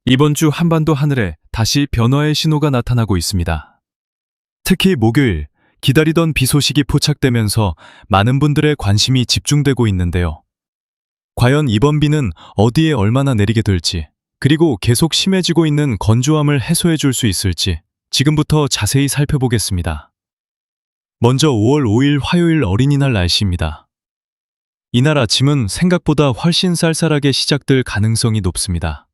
이번 주 한반도 하늘에 다시 변화의 신호가 나타나고 있습니다. 특히 목요일, 기다리던 비 소식이 포착되면서 많은 분들의 관심이 집중되고 있는데요. 과연 이번 비는 어디에 얼마나 내리게 될지, 그리고 계속 심해지고 있는 건조함을 해소해 줄 수 있을지 지금부터 자세히 살펴보겠습니다. 먼저 5월 5일 화요일 어린이날 날씨입니다. 이날 아침은 생각보다 훨씬 쌀쌀하게 시작될 가능성이 높습니다.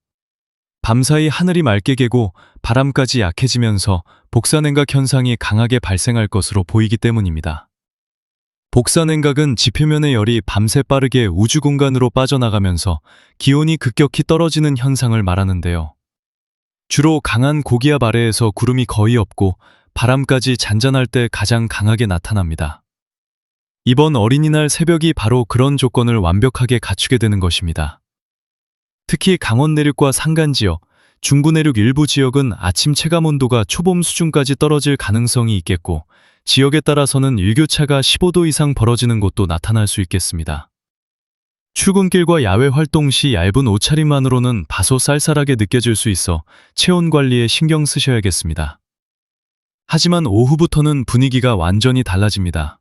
밤사이 하늘이 맑게 개고 바람까지 약해지면서 복사냉각 현상이 강하게 발생할 것으로 보이기 때문입니다. 복사냉각은 지표면의 열이 밤새 빠르게 우주 공간으로 빠져나가면서 기온이 급격히 떨어지는 현상을 말하는데요. 주로 강한 고기압 아래에서 구름이 거의 없고 바람까지 잔잔할 때 가장 강하게 나타납니다. 이번 어린이날 새벽이 바로 그런 조건을 완벽하게 갖추게 되는 것입니다. 특히 강원 내륙과 산간 지역, 중부 내륙 일부 지역은 아침 체감온도가 초봄 수준까지 떨어질 가능성이 있겠고, 지역에 따라서는 일교차가 15도 이상 벌어지는 곳도 나타날 수 있겠습니다. 출근길과 야외 활동 시 얇은 옷차림만으로는 다소 쌀쌀하게 느껴질 수 있어 체온 관리에 신경 쓰셔야겠습니다. 하지만 오후부터는 분위기가 완전히 달라집니다.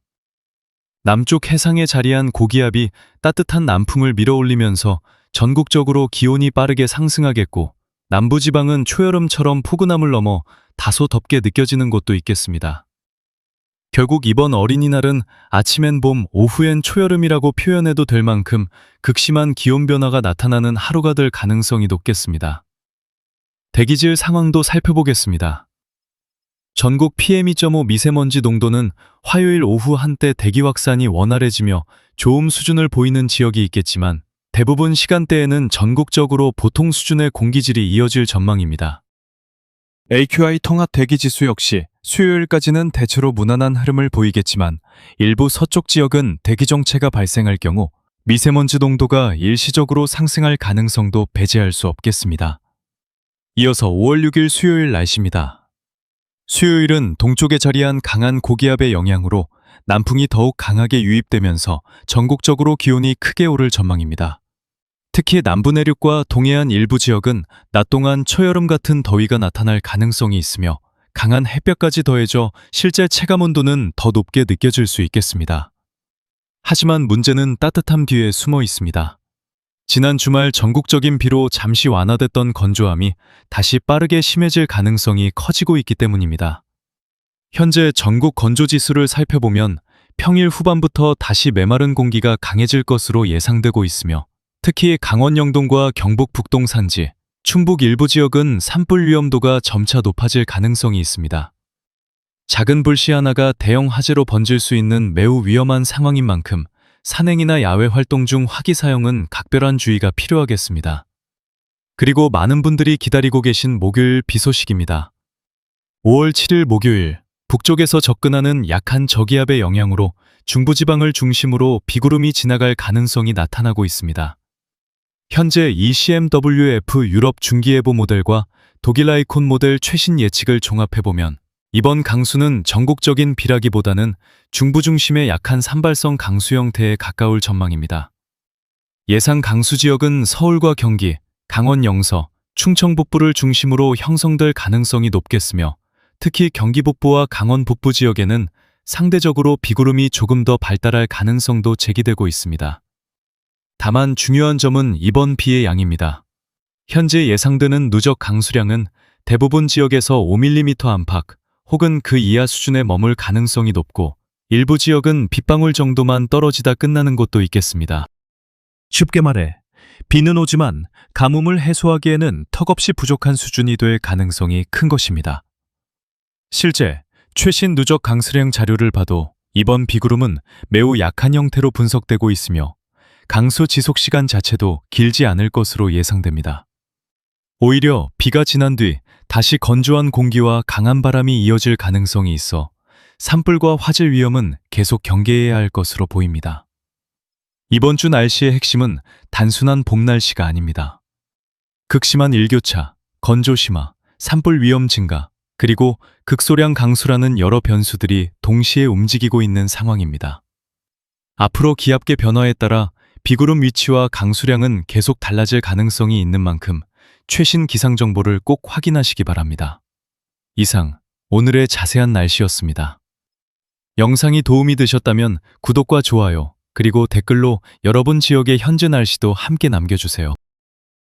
남쪽 해상에 자리한 고기압이 따뜻한 남풍을 밀어올리면서 전국적으로 기온이 빠르게 상승하겠고, 남부지방은 초여름처럼 포근함을 넘어 다소 덥게 느껴지는 곳도 있겠습니다. 결국 이번 어린이날은 아침엔 봄, 오후엔 초여름이라고 표현해도 될 만큼 극심한 기온 변화가 나타나는 하루가 될 가능성이 높겠습니다. 대기질 상황도 살펴보겠습니다. 전국 PM2.5 미세먼지 농도는 화요일 오후 한때 대기 확산이 원활해지며 좋음 수준을 보이는 지역이 있겠지만, 대부분 시간대에는 전국적으로 보통 수준의 공기질이 이어질 전망입니다. AQI 통합 대기지수 역시 수요일까지는 대체로 무난한 흐름을 보이겠지만, 일부 서쪽 지역은 대기 정체가 발생할 경우 미세먼지 농도가 일시적으로 상승할 가능성도 배제할 수 없겠습니다. 이어서 5월 6일 수요일 날씨입니다. 수요일은 동쪽에 자리한 강한 고기압의 영향으로 남풍이 더욱 강하게 유입되면서 전국적으로 기온이 크게 오를 전망입니다. 특히 남부 내륙과 동해안 일부 지역은 낮 동안 초여름 같은 더위가 나타날 가능성이 있으며, 강한 햇볕까지 더해져 실제 체감온도는 더 높게 느껴질 수 있겠습니다. 하지만 문제는 따뜻함 뒤에 숨어 있습니다. 지난 주말 전국적인 비로 잠시 완화됐던 건조함이 다시 빠르게 심해질 가능성이 커지고 있기 때문입니다. 현재 전국 건조지수를 살펴보면 평일 후반부터 다시 메마른 공기가 강해질 것으로 예상되고 있으며, 특히 강원 영동과 경북 북동 산지, 충북 일부 지역은 산불 위험도가 점차 높아질 가능성이 있습니다. 작은 불씨 하나가 대형 화재로 번질 수 있는 매우 위험한 상황인 만큼 산행이나 야외 활동 중 화기 사용은 각별한 주의가 필요하겠습니다. 그리고 많은 분들이 기다리고 계신 목요일 비 소식입니다. 5월 7일 목요일, 북쪽에서 접근하는 약한 저기압의 영향으로 중부지방을 중심으로 비구름이 지나갈 가능성이 나타나고 있습니다. 현재 ECMWF 유럽 중기예보 모델과 독일 아이콘 모델 최신 예측을 종합해보면, 이번 강수는 전국적인 비라기보다는 중부 중심의 약한 산발성 강수 형태에 가까울 전망입니다. 예상 강수 지역은 서울과 경기, 강원 영서, 충청 북부를 중심으로 형성될 가능성이 높겠으며, 특히 경기 북부와 강원 북부 지역에는 상대적으로 비구름이 조금 더 발달할 가능성도 제기되고 있습니다. 다만 중요한 점은 이번 비의 양입니다. 현재 예상되는 누적 강수량은 대부분 지역에서 5mm 안팎 혹은 그 이하 수준에 머물 가능성이 높고, 일부 지역은 빗방울 정도만 떨어지다 끝나는 곳도 있겠습니다. 쉽게 말해, 비는 오지만 가뭄을 해소하기에는 턱없이 부족한 수준이 될 가능성이 큰 것입니다. 실제 최신 누적 강수량 자료를 봐도 이번 비구름은 매우 약한 형태로 분석되고 있으며, 강수 지속 시간 자체도 길지 않을 것으로 예상됩니다. 오히려 비가 지난 뒤 다시 건조한 공기와 강한 바람이 이어질 가능성이 있어 산불과 화재 위험은 계속 경계해야 할 것으로 보입니다. 이번 주 날씨의 핵심은 단순한 봄 날씨가 아닙니다. 극심한 일교차, 건조 심화, 산불 위험 증가, 그리고 극소량 강수라는 여러 변수들이 동시에 움직이고 있는 상황입니다. 앞으로 기압계 변화에 따라 비구름 위치와 강수량은 계속 달라질 가능성이 있는 만큼 최신 기상 정보를 꼭 확인하시기 바랍니다. 이상 오늘의 자세한 날씨였습니다. 영상이 도움이 되셨다면 구독과 좋아요, 그리고 댓글로 여러분 지역의 현재 날씨도 함께 남겨주세요.